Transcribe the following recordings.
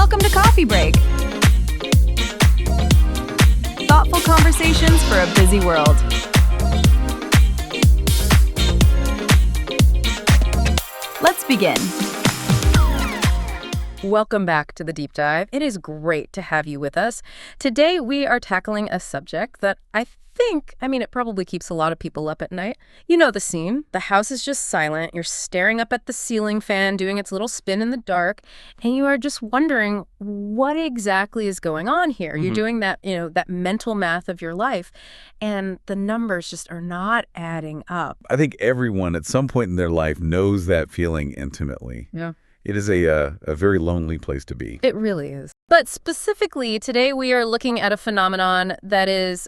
Welcome to Coffee Break. Thoughtful conversations for a busy world. Let's begin. Welcome back to the Deep Dive. It is great to have you with us. Today, we are tackling a subject that it probably keeps a lot of people up at night. You know the scene. The house is just silent. You're staring up at the ceiling fan doing its little spin in the dark, and you are just wondering what exactly is going on here. Mm-hmm. You're doing that mental math of your life, and the numbers just are not adding up. I think everyone at some point in their life knows that feeling intimately. Yeah. It is a very lonely place to be. It really is. But specifically, today we are looking at a phenomenon that is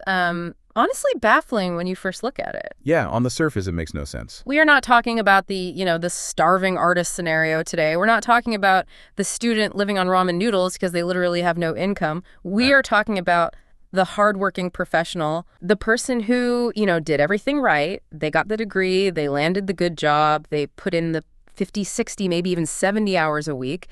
honestly baffling when you first look at it. Yeah, on the surface, it makes no sense. We are not talking about the starving artist scenario today. We're not talking about the student living on ramen noodles because they literally have no income. We are talking about the hardworking professional, the person who, did everything right. They got the degree, they landed the good job, they put in the 50, 60, maybe even 70 hours a week.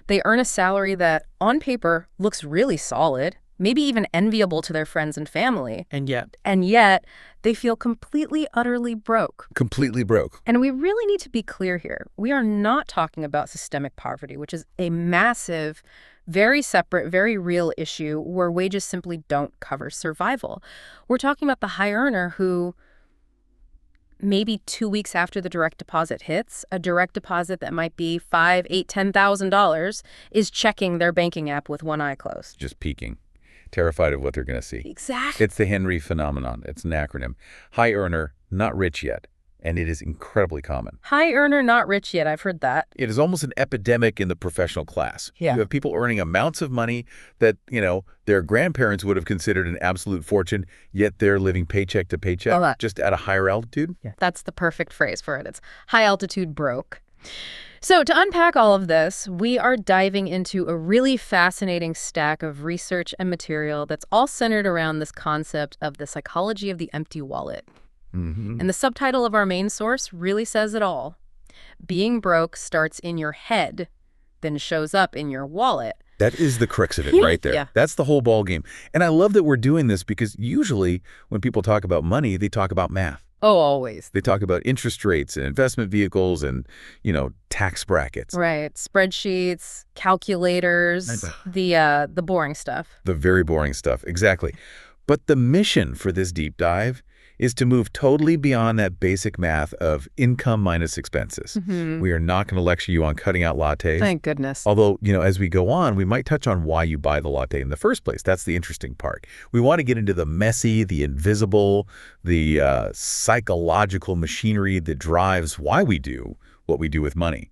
They earn a salary that, on paper, looks really solid, maybe even enviable to their friends and family. And yet, they feel completely, utterly broke. Completely broke. And we really need to be clear here. We are not talking about systemic poverty, which is a massive, very separate, very real issue where wages simply don't cover survival. We're talking about the high earner who, maybe 2 weeks after the direct deposit hits, a direct deposit that might be $5,000, $8,000, $10,000 is checking their banking app with one eye closed. Just peeking. Terrified of what they're going to see. Exactly. It's the Henry phenomenon. It's an acronym. High earner, not rich yet. And it is incredibly common. High earner, not rich yet. I've heard that. It is almost an epidemic in the professional class. Yeah. You have people earning amounts of money that, their grandparents would have considered an absolute fortune, yet they're living paycheck to paycheck, just at a higher altitude. Yeah. That's the perfect phrase for it. It's high altitude broke. So to unpack all of this, we are diving into a really fascinating stack of research and material that's all centered around this concept of the psychology of the empty wallet. Mm-hmm. And the subtitle of our main source really says it all. Being broke starts in your head, then shows up in your wallet. That is the crux of it right there. Yeah. That's the whole ball game. And I love that we're doing this because usually when people talk about money, they talk about math. Oh, always. They talk about interest rates and investment vehicles and, tax brackets. Right. Spreadsheets, calculators, the boring stuff. The very boring stuff. Exactly. But the mission for this deep dive is to move totally beyond that basic math of income minus expenses. Mm-hmm. We are not going to lecture you on cutting out lattes. Thank goodness. Although, as we go on, we might touch on why you buy the latte in the first place. That's the interesting part. We want to get into the messy, the invisible, the psychological machinery that drives why we do what we do with money.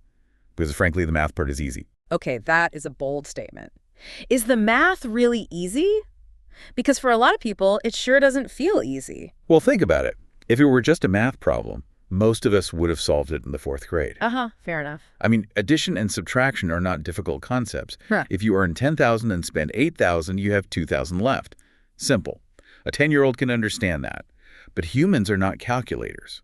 Because frankly, the math part is easy. Okay, that is a bold statement. Is the math really easy? Because for a lot of people, it sure doesn't feel easy. Well, think about it. If it were just a math problem, most of us would have solved it in the 4th grade. Fair enough. I mean, addition and subtraction are not difficult concepts. Huh. If you earn $10,000 and spend $8,000, you have $2,000 left. Simple. A 10-year-old can understand that. But humans are not calculators.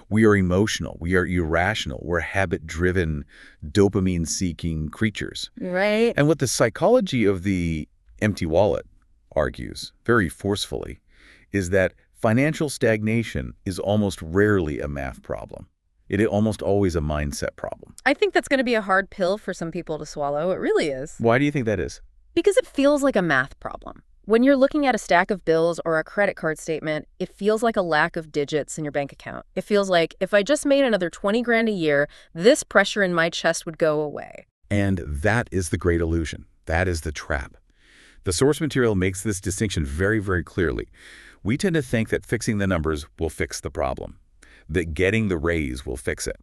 We are emotional. We are irrational. We're habit-driven, dopamine-seeking creatures. Right. And what the psychology of the empty wallet argues very forcefully is that financial stagnation is almost rarely a math problem. It is almost always a mindset problem. I think that's going to be a hard pill for some people to swallow. It really is. Why do you think that is? Because it feels like a math problem. When you're looking at a stack of bills or a credit card statement, it feels like a lack of digits in your bank account. It feels like if I just made another 20 grand a year, this pressure in my chest would go away. And that is the great illusion. That is the trap. The source material makes this distinction very, very clearly. We tend to think that fixing the numbers will fix the problem, that getting the raise will fix it.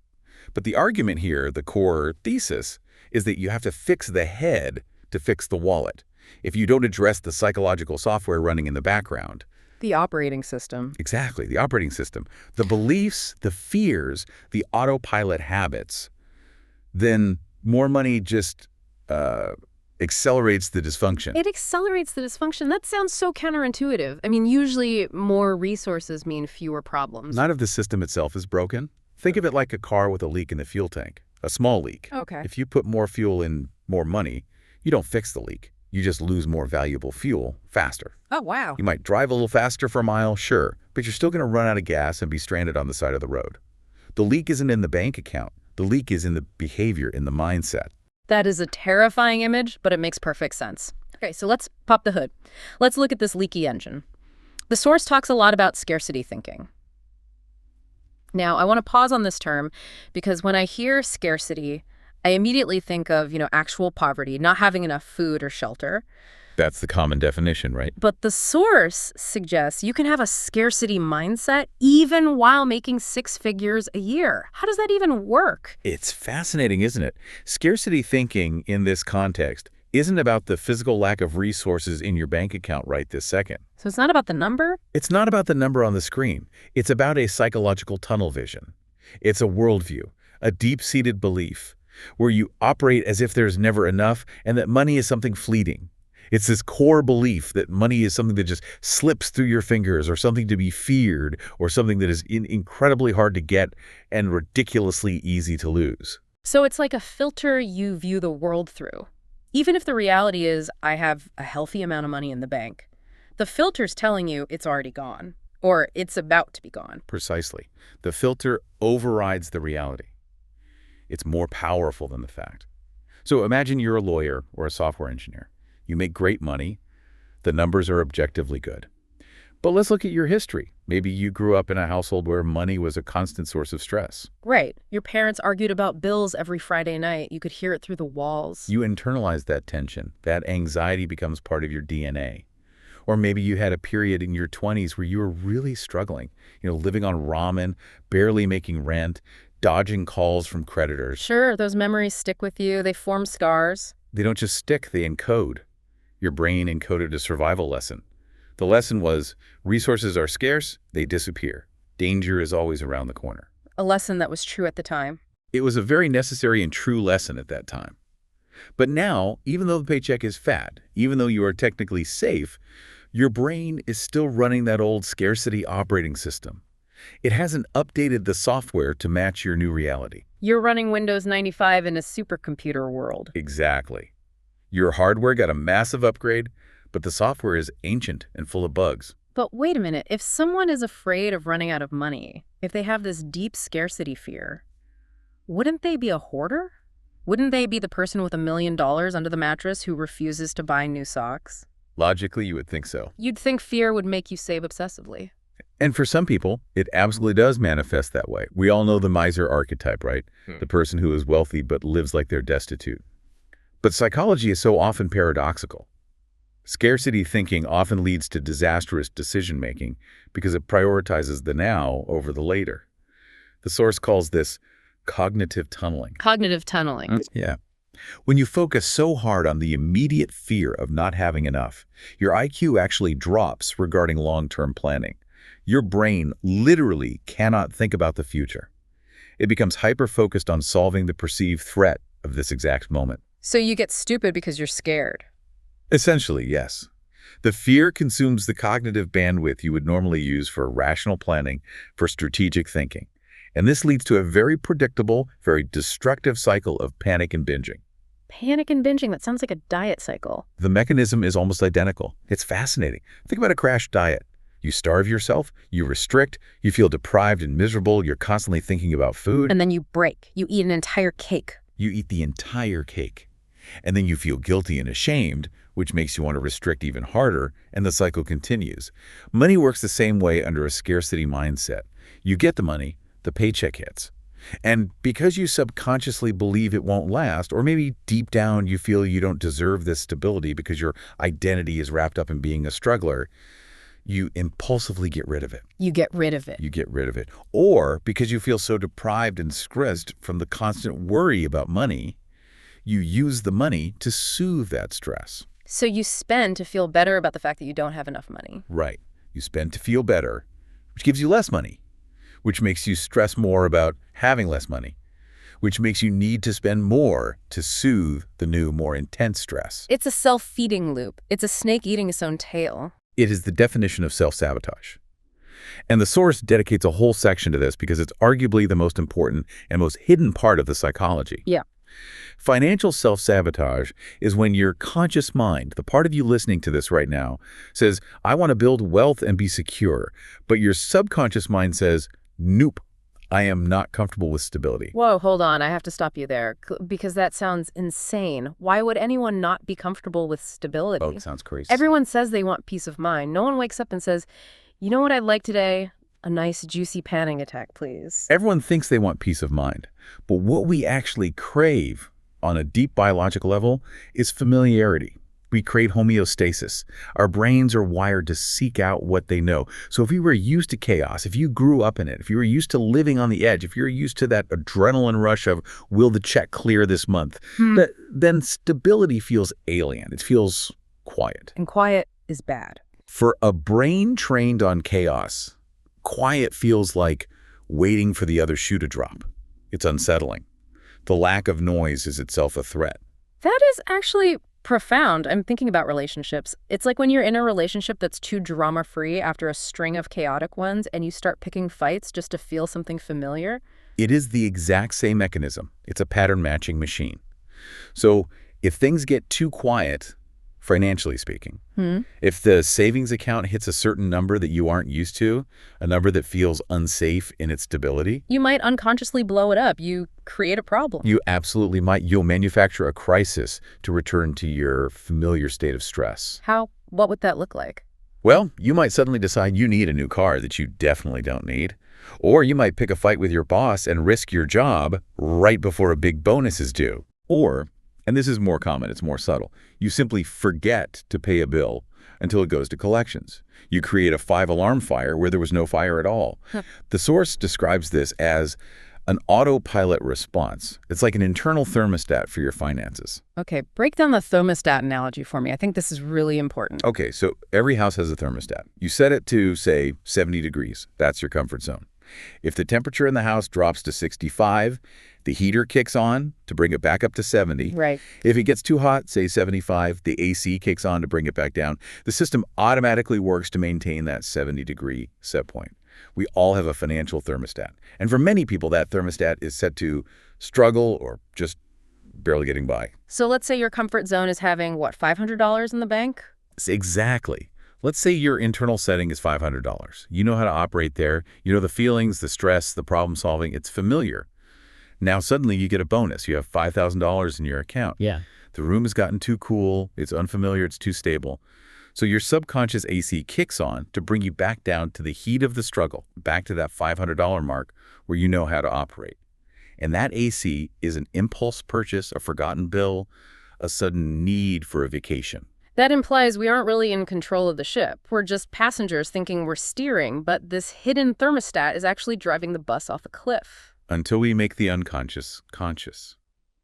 But the argument here, the core thesis, is that you have to fix the head to fix the wallet. If you don't address the psychological software running in the background. The operating system. Exactly, the operating system. The beliefs, the fears, the autopilot habits, then more money just accelerates the dysfunction. It accelerates the dysfunction. That sounds so counterintuitive. I mean, usually more resources mean fewer problems. Not if the system itself is broken. Think of it like a car with a leak in the fuel tank, a small leak. Okay. If you put more fuel in more money, You don't fix the leak. You just lose more valuable fuel faster. Oh, wow. You might drive a little faster for a mile, sure, but you're still going to run out of gas and be stranded on the side of the road. The leak isn't in the bank account. The leak is in the behavior, in the mindset. That is a terrifying image, but it makes perfect sense. Okay, so let's pop the hood. Let's look at this leaky engine. The source talks a lot about scarcity thinking. Now, I want to pause on this term because when I hear scarcity, I immediately think of, actual poverty, not having enough food or shelter. That's the common definition, right? But the source suggests you can have a scarcity mindset even while making 6 figures a year. How does that even work? It's fascinating, isn't it? Scarcity thinking in this context isn't about the physical lack of resources in your bank account right this second. So it's not about the number? It's not about the number on the screen. It's about a psychological tunnel vision. It's a worldview, a deep-seated belief, where you operate as if there's never enough and that money is something fleeting. It's this core belief that money is something that just slips through your fingers or something to be feared or something that is incredibly hard to get and ridiculously easy to lose. So it's like a filter you view the world through. Even if the reality is I have a healthy amount of money in the bank, the filter's telling you it's already gone or it's about to be gone. Precisely. The filter overrides the reality. It's more powerful than the fact. So imagine you're a lawyer or a software engineer. You make great money. The numbers are objectively good. But let's look at your history. Maybe you grew up in a household where money was a constant source of stress. Right. Your parents argued about bills every Friday night. You could hear it through the walls. You internalize that tension. That anxiety becomes part of your DNA. Or maybe you had a period in your 20s where you were really struggling, living on ramen, barely making rent, dodging calls from creditors. Sure, those memories stick with you. They form scars. They don't just stick, they encode. Your brain encoded a survival lesson. The lesson was, resources are scarce, they disappear. Danger is always around the corner. A lesson that was true at the time. It was a very necessary and true lesson at that time. But now, even though the paycheck is fat, even though you are technically safe, your brain is still running that old scarcity operating system. It hasn't updated the software to match your new reality. You're running Windows 95 in a supercomputer world. Exactly. Your hardware got a massive upgrade, but the software is ancient and full of bugs. But wait a minute, if someone is afraid of running out of money, if they have this deep scarcity fear, wouldn't they be a hoarder? Wouldn't they be the person with $1 million under the mattress who refuses to buy new socks? Logically, you would think so. You'd think fear would make you save obsessively. And for some people, it absolutely does manifest that way. We all know the miser archetype, right? The person who is wealthy but lives like they're destitute. But psychology is so often paradoxical. Scarcity thinking often leads to disastrous decision-making because it prioritizes the now over the later. The source calls this cognitive tunneling. Cognitive tunneling. Yeah. When you focus so hard on the immediate fear of not having enough, your IQ actually drops regarding long-term planning. Your brain literally cannot think about the future. It becomes hyper-focused on solving the perceived threat of this exact moment. So you get stupid because you're scared. Essentially, yes. The fear consumes the cognitive bandwidth you would normally use for rational planning, for strategic thinking. And this leads to a very predictable, very destructive cycle of panic and binging. Panic and binging, that sounds like a diet cycle. The mechanism is almost identical. It's fascinating. Think about a crash diet. You starve yourself, you restrict, you feel deprived and miserable, you're constantly thinking about food. And then you break. You eat an entire cake. You eat the entire cake. And then you feel guilty and ashamed, which makes you want to restrict even harder, and the cycle continues. Money works the same way under a scarcity mindset. You get the money, the paycheck hits. And because you subconsciously believe it won't last, or maybe deep down you feel you don't deserve this stability because your identity is wrapped up in being a struggler, you impulsively get rid of it. You get rid of it. You get rid of it. Or because you feel so deprived and stressed from the constant worry about money, you use the money to soothe that stress. So you spend to feel better about the fact that you don't have enough money. Right. You spend to feel better, which gives you less money, which makes you stress more about having less money, which makes you need to spend more to soothe the new, more intense stress. It's a self-feeding loop. It's a snake eating its own tail. It is the definition of self-sabotage. And the source dedicates a whole section to this because it's arguably the most important and most hidden part of the psychology. Yeah. Financial self-sabotage is when your conscious mind, the part of you listening to this right now, says, I want to build wealth and be secure. But your subconscious mind says, nope, I am not comfortable with stability. Whoa, hold on. I have to stop you there because that sounds insane. Why would anyone not be comfortable with stability? Oh, it sounds crazy. Everyone says they want peace of mind. No one wakes up and says, you know what I'd like today? A nice, juicy panic attack, please. Everyone thinks they want peace of mind. But what we actually crave on a deep biological level is familiarity. We crave homeostasis. Our brains are wired to seek out what they know. So if you were used to chaos, if you grew up in it, if you were used to living on the edge, if you're used to that adrenaline rush of, will the check clear this month, then stability feels alien. It feels quiet. And quiet is bad. For a brain trained on chaos, quiet feels like waiting for the other shoe to drop. It's unsettling. The lack of noise is itself a threat. That is actually profound. I'm thinking about relationships. It's like when you're in a relationship that's too drama-free after a string of chaotic ones and you start picking fights just to feel something familiar. It is the exact same mechanism. It's a pattern matching machine. So if things get too quiet, financially speaking, if the savings account hits a certain number that you aren't used to, a number that feels unsafe in its stability, you might unconsciously blow it up. You create a problem. You absolutely might. You'll manufacture a crisis to return to your familiar state of stress. How? What would that look like? Well, you might suddenly decide you need a new car that you definitely don't need. Or you might pick a fight with your boss and risk your job right before a big bonus is due. Or, and this is more common, it's more subtle, you simply forget to pay a bill until it goes to collections. You create a 5-alarm fire where there was no fire at all. The source describes this as an autopilot response. It's like an internal thermostat for your finances. Okay, break down the thermostat analogy for me. I think this is really important. Okay, so every house has a thermostat. You set it to, say, 70 degrees. That's your comfort zone. If the temperature in the house drops to 65, the heater kicks on to bring it back up to 70. Right. If it gets too hot, say 75, the AC kicks on to bring it back down. The system automatically works to maintain that 70-degree set point. We all have a financial thermostat. And for many people, that thermostat is set to struggle or just barely getting by. So let's say your comfort zone is having, what, $500 in the bank? Exactly. Let's say your internal setting is $500. You know how to operate there. You know the feelings, the stress, the problem solving. It's familiar. Now suddenly you get a bonus. You have $5,000 in your account. Yeah. The room has gotten too cool. It's unfamiliar. It's too stable. So your subconscious AC kicks on to bring you back down to the heat of the struggle, back to that $500 mark where you know how to operate. And that AC is an impulse purchase, a forgotten bill, a sudden need for a vacation. That implies we aren't really in control of the ship. We're just passengers thinking we're steering, but this hidden thermostat is actually driving the bus off a cliff. Until we make the unconscious conscious.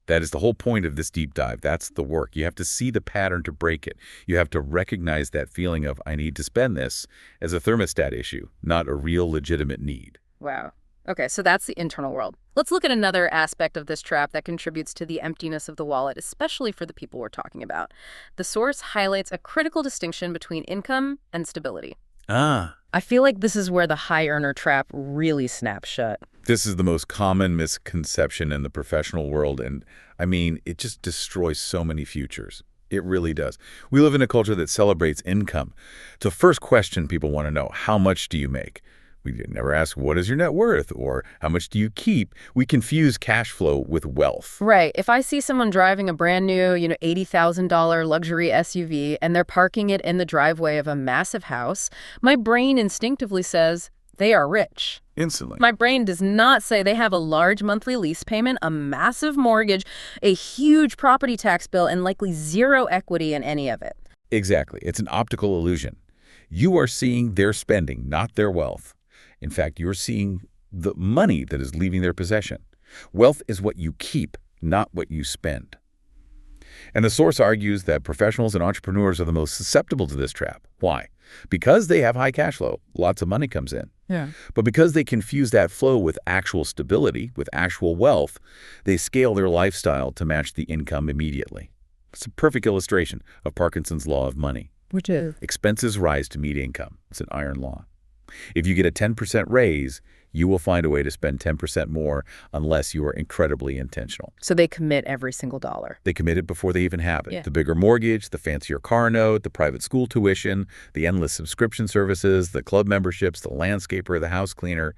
That is the whole point of this deep dive. That's the work. You have to see the pattern to break it. You have to recognize that feeling of, I need to spend this, as a thermostat issue, not a real legitimate need. Wow. Okay, so that's the internal world. Let's look at another aspect of this trap that contributes to the emptiness of the wallet, especially for the people we're talking about. The source highlights a critical distinction between income and stability. I feel like this is where the high earner trap really snaps shut. This is the most common misconception in the professional world, and I mean, it just destroys so many futures. It really does. We live in a culture that celebrates income. The first question people want to know, how much do you make? We never ask, what is your net worth? Or how much do you keep? We confuse cash flow with wealth. Right. If I see someone driving a brand new, $80,000 luxury SUV and they're parking it in the driveway of a massive house, my brain instinctively says they are rich. Instantly. My brain does not say they have a large monthly lease payment, a massive mortgage, a huge property tax bill, and likely zero equity in any of it. Exactly. It's an optical illusion. You are seeing their spending, not their wealth. In fact, you're seeing the money that is leaving their possession. Wealth is what you keep, not what you spend. And the source argues that professionals and entrepreneurs are the most susceptible to this trap. Why? Because they have high cash flow. Lots of money comes in. Yeah. But because they confuse that flow with actual stability, with actual wealth, they scale their lifestyle to match the income immediately. It's a perfect illustration of Parkinson's law of money. Which is? Expenses rise to meet income. It's an iron law. If you get a 10% raise, You will find a way to spend 10% more unless you are incredibly intentional. So they commit every single dollar. They commit it before they even have it. Yeah. The bigger mortgage, the fancier car note, the private school tuition, the endless subscription services, the club memberships, the landscaper, the house cleaner.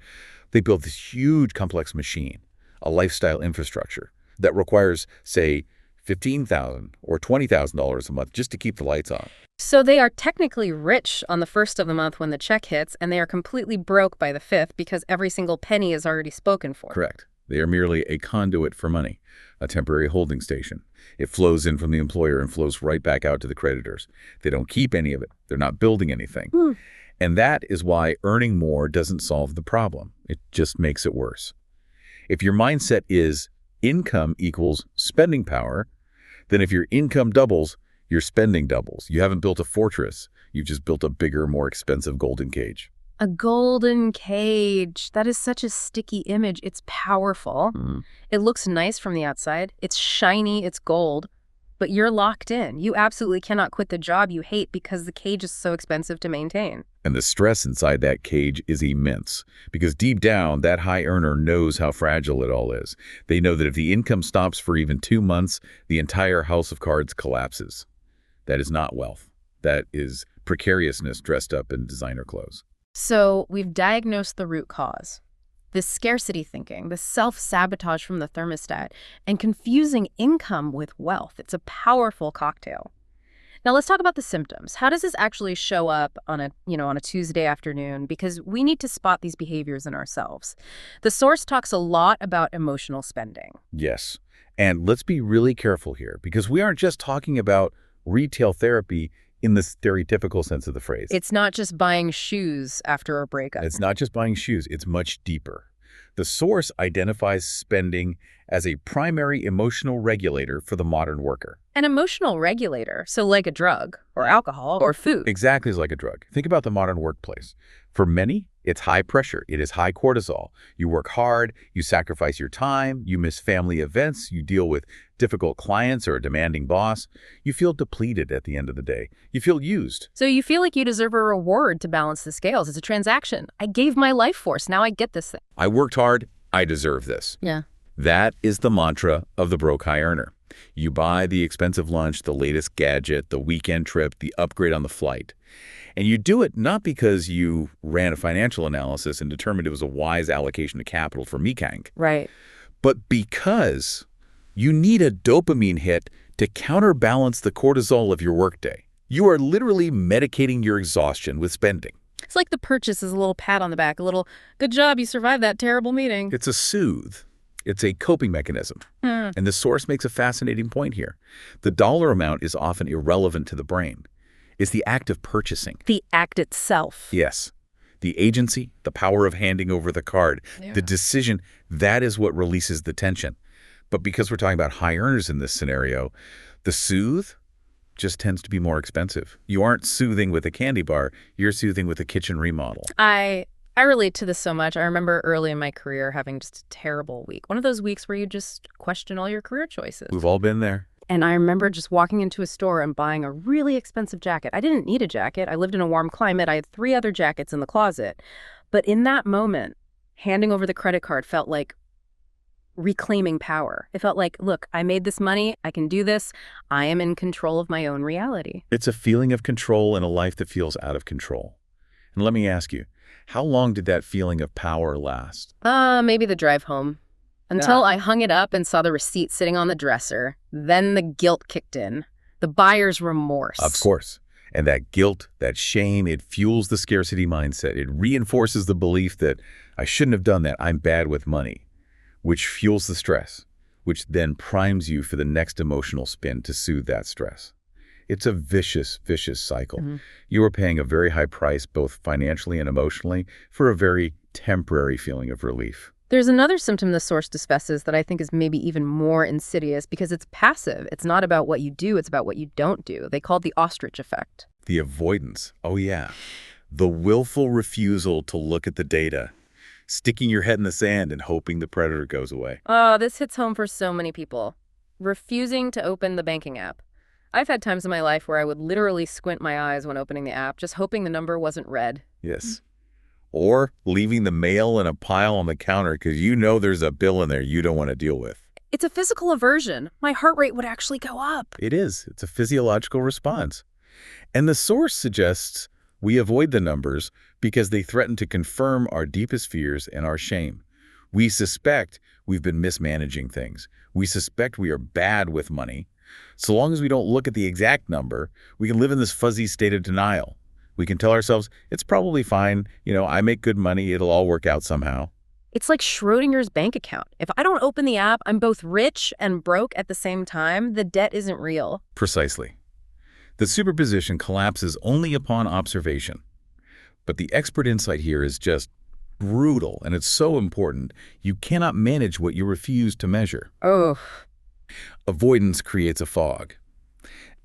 They build this huge complex machine, a lifestyle infrastructure that requires, say, $15,000 or $20,000 a month just to keep the lights on. So they are technically rich on the first of the month when the check hits, and they are completely broke by the fifth because every single penny is already spoken for. Correct. They are merely a conduit for money, a temporary holding station. It flows in from the employer and flows right back out to the creditors. They don't keep any of it. They're not building anything. And that is why earning more doesn't solve the problem. It just makes it worse. If your mindset is income equals spending power, then if your income doubles, your spending doubles. You haven't built a fortress. You've just built a bigger, more expensive golden cage. A golden cage. That is such a sticky image. It's powerful. It looks nice from the outside. It's shiny. It's gold. But you're locked in. You absolutely cannot quit the job you hate because the cage is so expensive to maintain. And the stress inside that cage is immense because deep down, that high earner knows how fragile it all is. They know that if the income stops for even 2 months, the entire house of cards collapses. That is not wealth. That is precariousness dressed up in designer clothes. So we've diagnosed the root cause. This scarcity thinking, the self-sabotage from the thermostat, and confusing income with wealth. It's a powerful cocktail. Now let's talk about the symptoms. How does this actually show up on a Tuesday afternoon? Because we need to spot these behaviors in ourselves. The source talks a lot about emotional spending. Yes. And let's be really careful here because we aren't just talking about retail therapy in the stereotypical sense of the phrase. It's not just buying shoes after a breakup. It's not just buying shoes. It's much deeper. The source identifies spending as a primary emotional regulator for the modern worker. An emotional regulator, so like a drug or alcohol or food. Exactly as like a drug. Think about the modern workplace. For many, it's high pressure. It is high cortisol. You work hard, you sacrifice your time, you miss family events, you deal with difficult clients or a demanding boss. You feel depleted at the end of the day. You feel used. So you feel like you deserve a reward to balance the scales. It's a transaction. I gave my life force. Now I get this thing. I worked hard. I deserve this. Yeah. That is the mantra of the broke high earner. You buy the expensive lunch, the latest gadget, the weekend trip, the upgrade on the flight. And you do it not because you ran a financial analysis and determined it was a wise allocation of capital for Mekank, Right. but because you need a dopamine hit to counterbalance the cortisol of your workday. You are literally medicating your exhaustion with spending. It's like the purchase is a little pat on the back, a little, good job, you survived that terrible meeting. It's a soothe. It's a coping mechanism. And the source makes a fascinating point here. The dollar amount is often irrelevant to the brain. It's the act of purchasing. The act itself. Yes. The agency, the power of handing over the card, the decision, that is what releases the tension. But because we're talking about high earners in this scenario, the soothe just tends to be more expensive. You aren't soothing with a candy bar, you're soothing with a kitchen remodel. I relate to this so much. I remember early in my career having just a terrible week. One of those weeks where you just question all your career choices. We've all been there. And I remember just walking into a store and buying a really expensive jacket. I didn't need a jacket. I lived in a warm climate. I had 3 other jackets in the closet. But in that moment, handing over the credit card felt like reclaiming power. It felt like, look, I made this money. I can do this. I am in control of my own reality. It's a feeling of control in a life that feels out of control. And let me ask you, how long did that feeling of power last? Maybe the drive home. Until I hung it up and saw the receipt sitting on the dresser. Then the guilt kicked in. The buyer's remorse. Of course. And that guilt, that shame, it fuels the scarcity mindset. It reinforces the belief that I shouldn't have done that. I'm bad with money, which fuels the stress, which then primes you for the next emotional spin to soothe that stress. It's a vicious, vicious cycle. You are paying a very high price, both financially and emotionally, for a very temporary feeling of relief. There's another symptom the source discusses that I think is maybe even more insidious because it's passive. It's not about what you do, it's about what you don't do. They call it the ostrich effect. The avoidance. Oh, yeah. The willful refusal to look at the data, sticking your head in the sand and hoping the predator goes away. Oh, this hits home for so many people. Refusing to open the banking app. I've had times in my life where I would literally squint my eyes when opening the app, just hoping the number wasn't red. Yes. Or leaving the mail in a pile on the counter because you know there's a bill in there you don't want to deal with. It's a physical aversion. My heart rate would actually go up. It is. It's a physiological response. And the source suggests we avoid the numbers because they threaten to confirm our deepest fears and our shame. We suspect we've been mismanaging things. We suspect we are bad with money. So long as we don't look at the exact number, we can live in this fuzzy state of denial. We can tell ourselves, it's probably fine. I make good money. It'll all work out somehow. It's like Schrodinger's bank account. If I don't open the app, I'm both rich and broke at the same time. The debt isn't real. Precisely. The superposition collapses only upon observation. But the expert insight here is just brutal, and it's so important. You cannot manage what you refuse to measure. Oh. Avoidance creates a fog.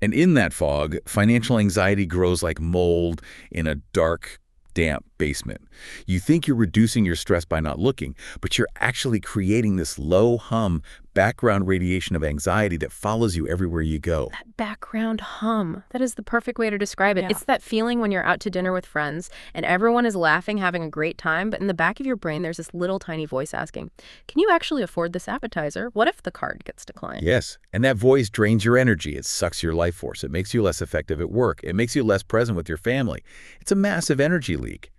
And in that fog, financial anxiety grows like mold in a dark, damp basement. You think you're reducing your stress by not looking, but you're actually creating this low hum background radiation of anxiety that follows you everywhere you go. That background hum. That is the perfect way to describe it. Yeah. It's that feeling when you're out to dinner with friends and everyone is laughing, having a great time, but in the back of your brain there's this little tiny voice asking, can you actually afford this appetizer? What if the card gets declined? Yes, and that voice drains your energy. It sucks your life force. It makes you less effective at work. It makes you less present with your family. It's a massive energy leak.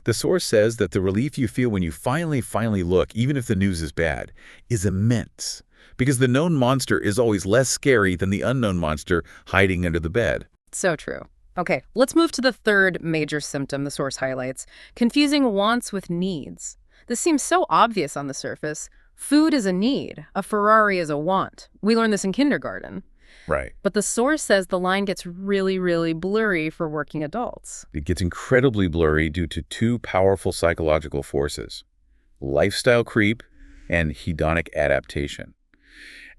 The source says that the relief you feel when you finally look, even if the news is bad, is immense. Because the known monster is always less scary than the unknown monster hiding under the bed. So true. Okay, let's move to the third major symptom the source highlights, confusing wants with needs. This seems so obvious on the surface. Food is a need. A Ferrari is a want. We learned this in kindergarten. Right. But the source says the line gets really blurry for working adults. It gets incredibly blurry due to two powerful psychological forces: lifestyle creep and hedonic adaptation.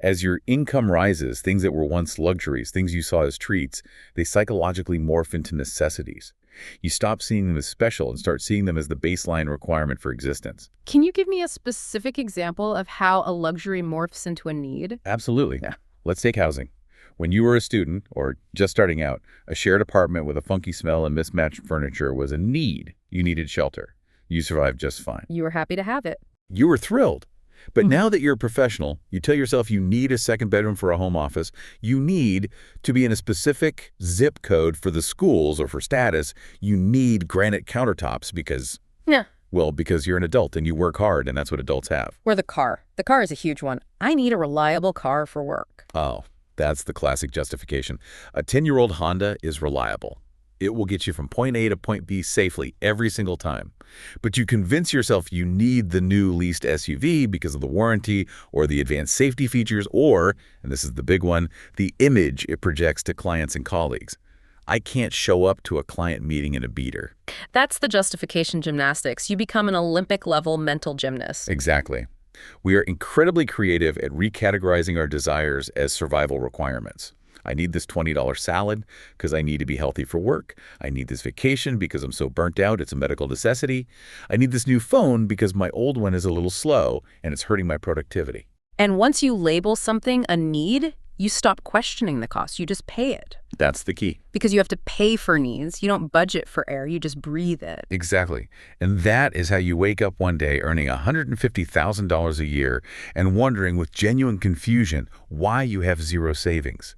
As your income rises, things that were once luxuries, things you saw as treats, they psychologically morph into necessities. You stop seeing them as special and start seeing them as the baseline requirement for existence. Can you give me a specific example of how a luxury morphs into a need? Absolutely. Yeah. Let's take housing. When you were a student or just starting out, a shared apartment with a funky smell and mismatched furniture was a need. You needed shelter. You survived just fine. You were happy to have it. You were thrilled. But now that you're a professional, you tell yourself you need a second bedroom for a home office. You need to be in a specific zip code for the schools or for status. You need granite countertops because, because you're an adult and you work hard, and that's what adults have. Or the car. The car is a huge one. I need a reliable car for work. Oh, that's the classic justification. A 10-year-old Honda is reliable. It will get you from point A to point B safely every single time. But you convince yourself you need the new leased SUV because of the warranty or the advanced safety features or, and this is the big one, the image it projects to clients and colleagues. I can't show up to a client meeting in a beater. That's the justification gymnastics. You become an Olympic-level mental gymnast. Exactly. We are incredibly creative at recategorizing our desires as survival requirements. I need this $20 salad because I need to be healthy for work. I need this vacation because I'm so burnt out it's a medical necessity. I need this new phone because my old one is a little slow and it's hurting my productivity. And once you label something a need, you stop questioning the cost. You just pay it. That's the key. Because you have to pay for needs. You don't budget for air. You just breathe it. Exactly. And that is how you wake up one day earning $150,000 a year and wondering with genuine confusion why you have zero savings.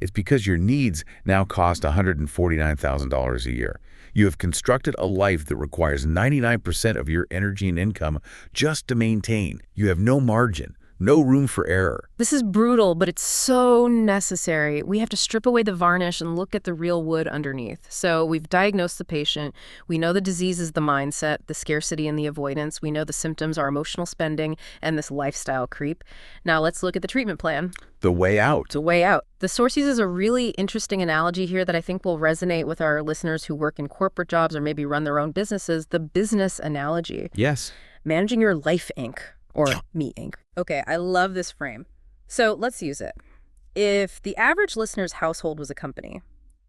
It's because your needs now cost $149,000 a year. You have constructed a life that requires 99% of your energy and income just to maintain. You have no margin, no room for error. This is brutal, but it's so necessary. We have to strip away the varnish and look at the real wood underneath. So we've diagnosed the patient. We know the disease is the mindset, the scarcity and the avoidance. We know the symptoms are emotional spending and this lifestyle creep. Now let's look at the treatment plan. The way out. The way out. The source uses a really interesting analogy here that I think will resonate with our listeners who work in corporate jobs or maybe run their own businesses, the business analogy. Yes. Managing your life Inc. or me Inc. Okay, I love this frame. So let's use it. If the average listener's household was a company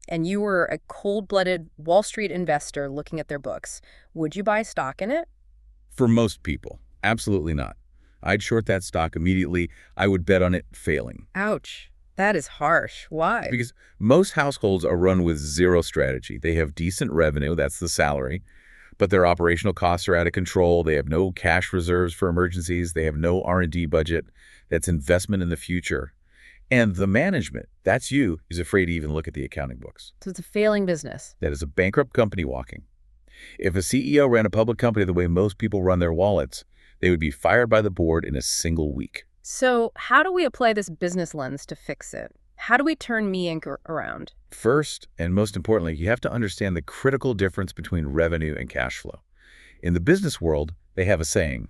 and you were a cold-blooded Wall Street investor looking at their books, would you buy stock in it? For most people, absolutely not. I'd short that stock immediately. I would bet on it failing. Ouch. That is harsh. Why? Because most households are run with zero strategy. They have decent revenue, that's the salary, but their operational costs are out of control. They have no cash reserves for emergencies. They have no R&D budget. That's investment in the future. And the management, that's you, is afraid to even look at the accounting books. So it's a failing business. That is a bankrupt company walking. If a CEO ran a public company the way most people run their wallets, they would be fired by the board in a single week. So how do we apply this business lens to fix it? How do we turn Me Inc. around? First, and most importantly, you have to understand the critical difference between revenue and cash flow. In the business world, they have a saying,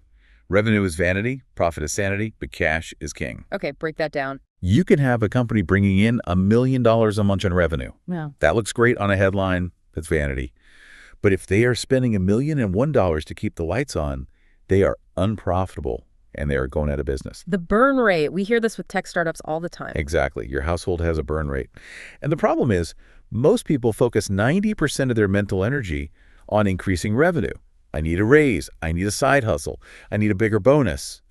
revenue is vanity, profit is sanity, but cash is king. Okay, break that down. You can have a company bringing in $1 million a month in revenue. Yeah. That looks great on a headline. That's vanity. But if they are spending $1,001 to keep the lights on, they are unprofitable and they are going out of business. The burn rate. We hear this with tech startups all the time. Exactly. Your household has a burn rate. And the problem is, most people focus 90% of their mental energy on increasing revenue. I need a raise. I need a side hustle. I need a bigger bonus.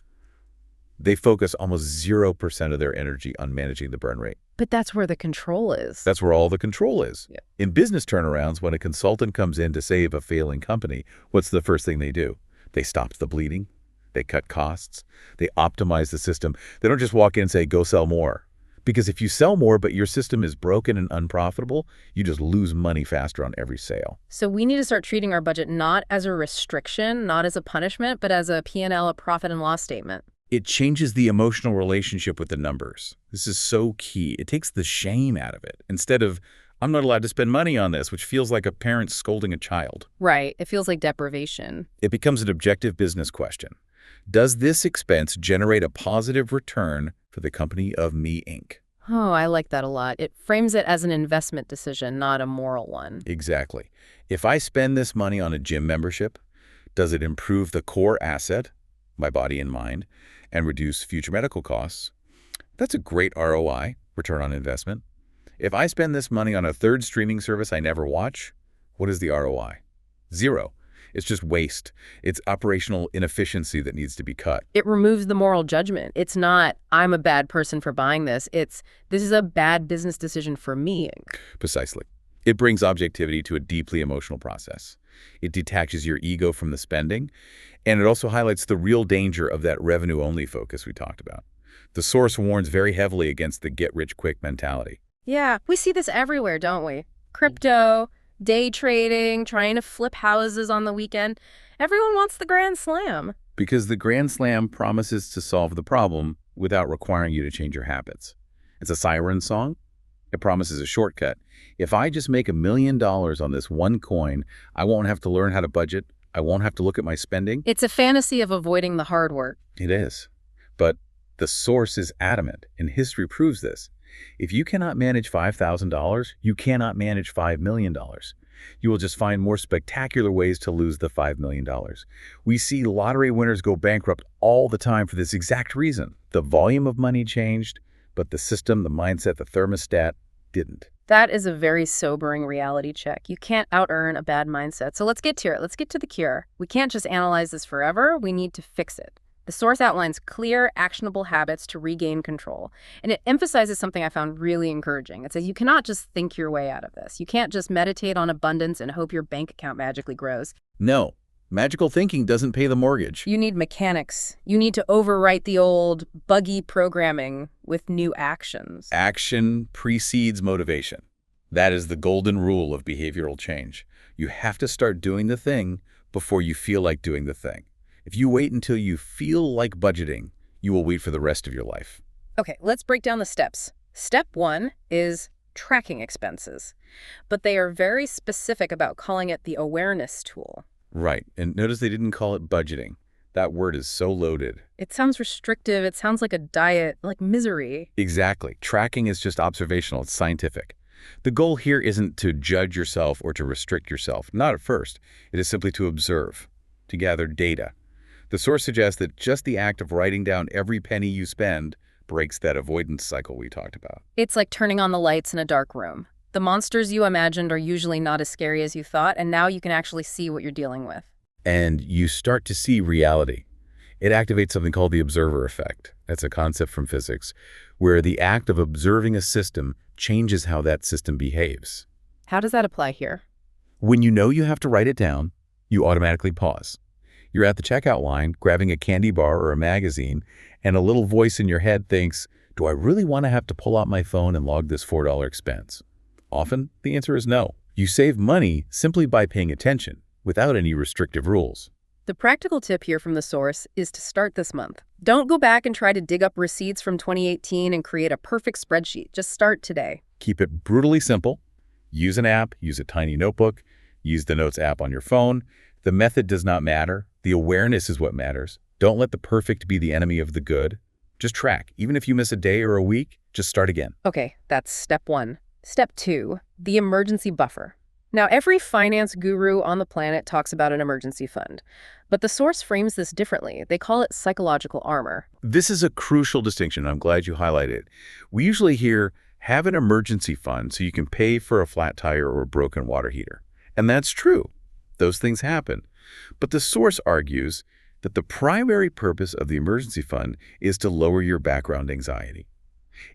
They focus almost 0% of their energy on managing the burn rate. But that's where the control is. That's where all the control is. Yeah. In business turnarounds, when a consultant comes in to save a failing company, what's the first thing they do? They stop the bleeding. They cut costs. They optimize the system. They don't just walk in and say, go sell more. Because if you sell more but your system is broken and unprofitable, you just lose money faster on every sale. So we need to start treating our budget not as a restriction, not as a punishment, but as a P&L, a profit and loss statement. It changes the emotional relationship with the numbers. This is so key. It takes the shame out of it. Instead of, I'm not allowed to spend money on this, which feels like a parent scolding a child. Right. It feels like deprivation. It becomes an objective business question. Does this expense generate a positive return for the company of Me Inc.? Oh, I like that a lot. It frames it as an investment decision, not a moral one. Exactly. If I spend this money on a gym membership, does it improve the core asset, my body and mind, and reduce future medical costs? That's a great ROI, return on investment. If I spend this money on a third streaming service I never watch, what is the ROI? 0. It's just waste. It's operational inefficiency that needs to be cut. It removes the moral judgment. It's not, I'm a bad person for buying this. It's, this is a bad business decision for me. Precisely. It brings objectivity to a deeply emotional process. It detaches your ego from the spending, and it also highlights the real danger of that revenue-only focus we talked about. The source warns very heavily against the get-rich-quick mentality. Yeah, we see this everywhere, don't we? Crypto, day trading, trying to flip houses on the weekend. Everyone wants the grand slam. Because the grand slam promises to solve the problem without requiring you to change your habits. It's a siren song. It promises a shortcut. If I just make $1 million on this one coin, I won't have to learn how to budget. I won't have to look at my spending. It's a fantasy of avoiding the hard work. It is. But the source is adamant, and history proves this. If you cannot manage $5,000, you cannot manage $5 million. You will just find more spectacular ways to lose the $5 million. We see lottery winners go bankrupt all the time for this exact reason. The volume of money changed, but the system, the mindset, the thermostat didn't. That is a very sobering reality check. You can't out-earn a bad mindset. So let's get to it. Let's get to the cure. We can't just analyze this forever. We need to fix it. The source outlines clear, actionable habits to regain control. And it emphasizes something I found really encouraging. It says you cannot just think your way out of this. You can't just meditate on abundance and hope your bank account magically grows. No, magical thinking doesn't pay the mortgage. You need mechanics. You need to overwrite the old buggy programming with new actions. Action precedes motivation. That is the golden rule of behavioral change. You have to start doing the thing before you feel like doing the thing. If you wait until you feel like budgeting, you will wait for the rest of your life. Okay, let's break down the steps. Step 1 is tracking expenses, but they are very specific about calling it the awareness tool. Right, and notice they didn't call it budgeting. That word is so loaded. It sounds restrictive. It sounds like a diet, like misery. Exactly. Tracking is just observational. It's scientific. The goal here isn't to judge yourself or to restrict yourself. Not at first. It is simply to observe, to gather data. The source suggests that just the act of writing down every penny you spend breaks that avoidance cycle we talked about. It's like turning on the lights in a dark room. The monsters you imagined are usually not as scary as you thought, and now you can actually see what you're dealing with. And you start to see reality. It activates something called the observer effect. That's a concept from physics, where the act of observing a system changes how that system behaves. How does that apply here? When you know you have to write it down, You automatically pause. You're at the checkout line, grabbing a candy bar or a magazine, and a little voice in your head thinks, do I really want to have to pull out my phone and log this $4 expense? Often, the answer is no. You save money simply by paying attention, without any restrictive rules. The practical tip here from the source is to start this month. Don't go back and try to dig up receipts from 2018 and create a perfect spreadsheet. Just start today. Keep it brutally simple. Use an app, use a tiny notebook, use the Notes app on your phone. The method does not matter. The awareness is what matters. Don't let the perfect be the enemy of the good. Just track. Even if you miss a day or a week, just start again. Okay, that's step 1. Step 2, the emergency buffer. Now, every finance guru on the planet talks about an emergency fund, but the source frames this differently. They call it psychological armor. This is a crucial distinction. I'm glad you highlighted it. We usually hear, have an emergency fund so you can pay for a flat tire or a broken water heater. And that's true. Those things happen. But the source argues that the primary purpose of the emergency fund is to lower your background anxiety.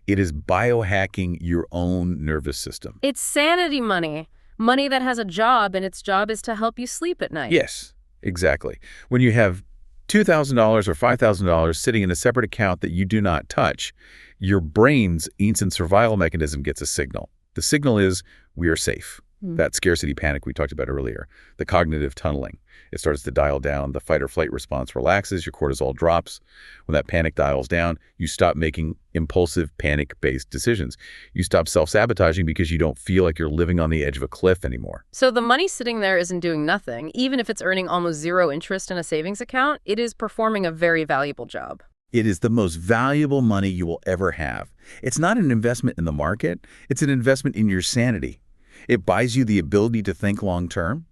It is biohacking your own nervous system. It's sanity money. Money that has a job, and its job is to help you sleep at night. Yes, exactly. When you have $2,000 or $5,000 sitting in a separate account that you do not touch, your brain's instant survival mechanism gets a signal. The signal is, we are safe. That scarcity panic we talked about earlier, the cognitive tunneling. It starts to dial down. The fight or flight response relaxes. Your cortisol drops. When that panic dials down, you stop making impulsive, panic-based decisions. You stop self-sabotaging because you don't feel like you're living on the edge of a cliff anymore. So the money sitting there isn't doing nothing. Even if it's earning almost zero interest in a savings account, it is performing a very valuable job. It is the most valuable money you will ever have. It's not an investment in the market. It's an investment in your sanity. It buys you the ability to think long-term.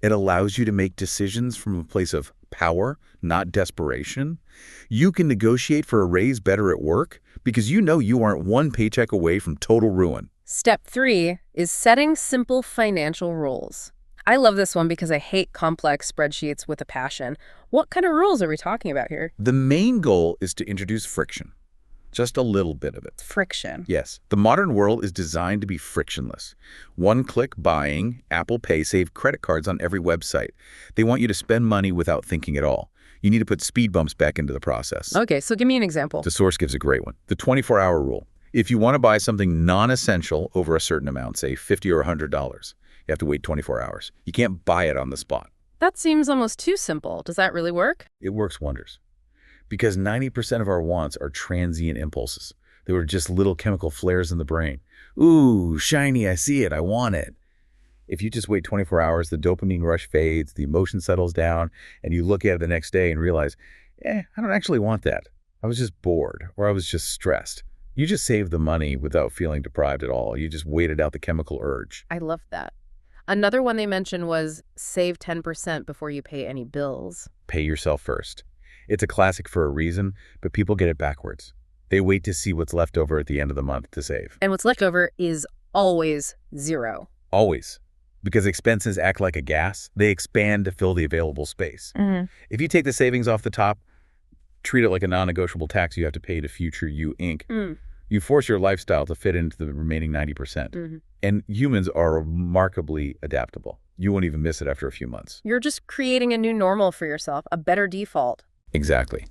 It allows you to make decisions from a place of power, not desperation. You can negotiate for a raise better at work because you know you aren't one paycheck away from total ruin. Step 3 is setting simple financial rules. I love this one because I hate complex spreadsheets with a passion. What kind of rules are we talking about here? The main goal is to introduce friction. Just a little bit of it. Friction. Yes. The modern world is designed to be frictionless. One-click buying, Apple Pay, save credit cards on every website. They want you to spend money without thinking at all. You need to put speed bumps back into the process. Okay, so give me an example. The source gives a great one. The 24-hour rule. If you want to buy something non-essential over a certain amount, say $50 or $100, you have to wait 24 hours. You can't buy it on the spot. That seems almost too simple. Does that really work? It works wonders. Because 90% of our wants are transient impulses. They were just little chemical flares in the brain. Ooh, shiny, I see it, I want it. If you just wait 24 hours, the dopamine rush fades, the emotion settles down, and you look at it the next day and realize, I don't actually want that. I was just bored, or I was just stressed. You just saved the money without feeling deprived at all. You just waited out the chemical urge. I love that. Another one they mentioned was save 10% before you pay any bills. Pay yourself first. It's a classic for a reason, but people get it backwards. They wait to see what's left over at the end of the month to save. And what's left over is always zero. Always. Because expenses act like a gas. They expand to fill the available space. If you take the savings off the top, treat it like a non-negotiable tax you have to pay to future you Inc. You force your lifestyle to fit into the remaining 90%. And humans are remarkably adaptable. You won't even miss it after a few months. You're just creating a new normal for yourself, a better default. Exactly.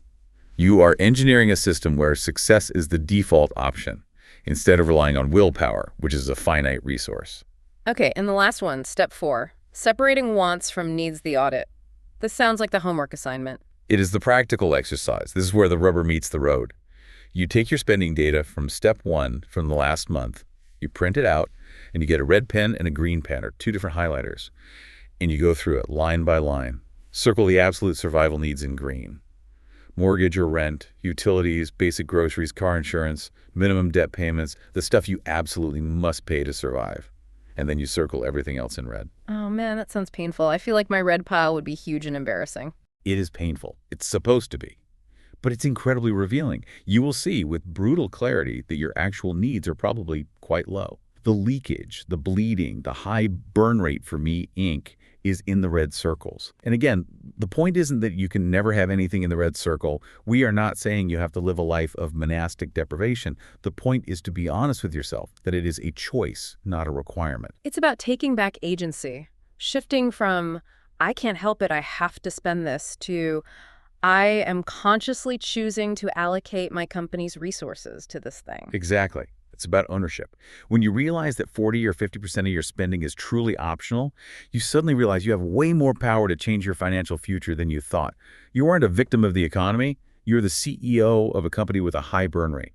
You are engineering a system where success is the default option, instead of relying on willpower, which is a finite resource. Okay, and the last one, step 4, separating wants from needs the audit. This sounds like the homework assignment. It is the practical exercise. This is where the rubber meets the road. You take your spending data from step 1 from the last month, you print it out, and you get a red pen and a green pen, or 2 different highlighters, and you go through it line by line. Circle the absolute survival needs in green. Mortgage or rent, utilities, basic groceries, car insurance, minimum debt payments, the stuff you absolutely must pay to survive. And then you circle everything else in red. Oh man, that sounds painful. I feel like my red pile would be huge and embarrassing. It is painful. It's supposed to be. But it's incredibly revealing. You will see with brutal clarity that your actual needs are probably quite low. The leakage, the bleeding, the high burn rate for me, Inc., is in the red circles. And again, the point isn't that you can never have anything in the red circle. We are not saying you have to live a life of monastic deprivation. The point is to be honest with yourself that it is a choice, not a requirement. It's about taking back agency, shifting from I can't help it, I have to spend this, to I am consciously choosing to allocate my company's resources to this thing. Exactly. It's about ownership. When you realize that 40 or 50% of your spending is truly optional, you suddenly realize you have way more power to change your financial future than you thought. You aren't a victim of the economy. You're the CEO of a company with a high burn rate.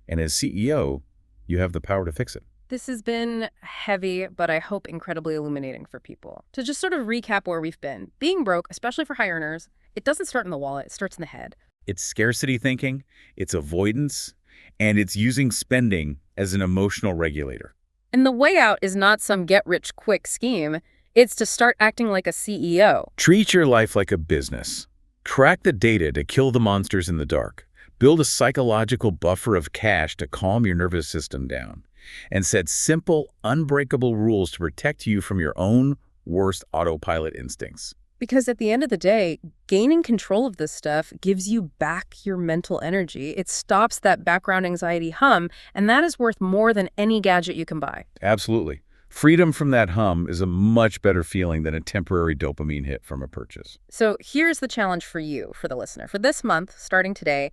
And as CEO, you have the power to fix it. This has been heavy, but I hope incredibly illuminating for people. To just sort of recap where we've been, being broke, especially for high earners, it doesn't start in the wallet, it starts in the head. It's scarcity thinking, it's avoidance, and it's using spending as an emotional regulator. And the way out is not some get-rich-quick scheme. It's to start acting like a CEO. Treat your life like a business. Crack the data to kill the monsters in the dark. Build a psychological buffer of cash to calm your nervous system down. And set simple, unbreakable rules to protect you from your own worst autopilot instincts. Because at the end of the day, gaining control of this stuff gives you back your mental energy. It stops that background anxiety hum, and that is worth more than any gadget you can buy. Absolutely. Freedom from that hum is a much better feeling than a temporary dopamine hit from a purchase. So here's the challenge for you, for the listener. For this month, starting today,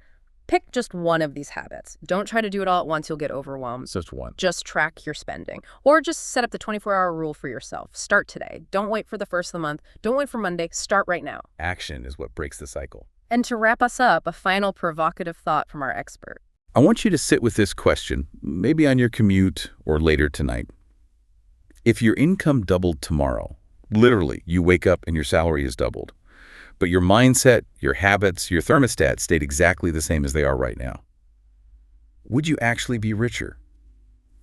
pick just one of these habits. Don't try to do it all at once. You'll get overwhelmed. Just one. Just track your spending. Or just set up the 24-hour rule for yourself. Start today. Don't wait for the first of the month. Don't wait for Monday. Start right now. Action is what breaks the cycle. And to wrap us up, a final provocative thought from our expert. I want you to sit with this question, maybe on your commute or later tonight. If your income doubled tomorrow, literally, you wake up and your salary is doubled, but your mindset, your habits, your thermostat stayed exactly the same as they are right now, would you actually be richer?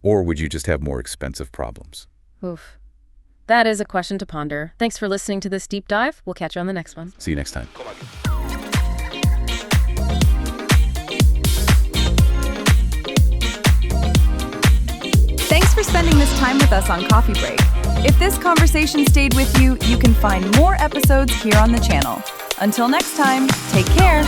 Or would you just have more expensive problems? Oof. That is a question to ponder. Thanks for listening to this deep dive. We'll catch you on the next one. See you next time. Thanks for spending this time with us on Coffee Break. If this conversation stayed with you, you can find more episodes here on the channel. Until next time, take care.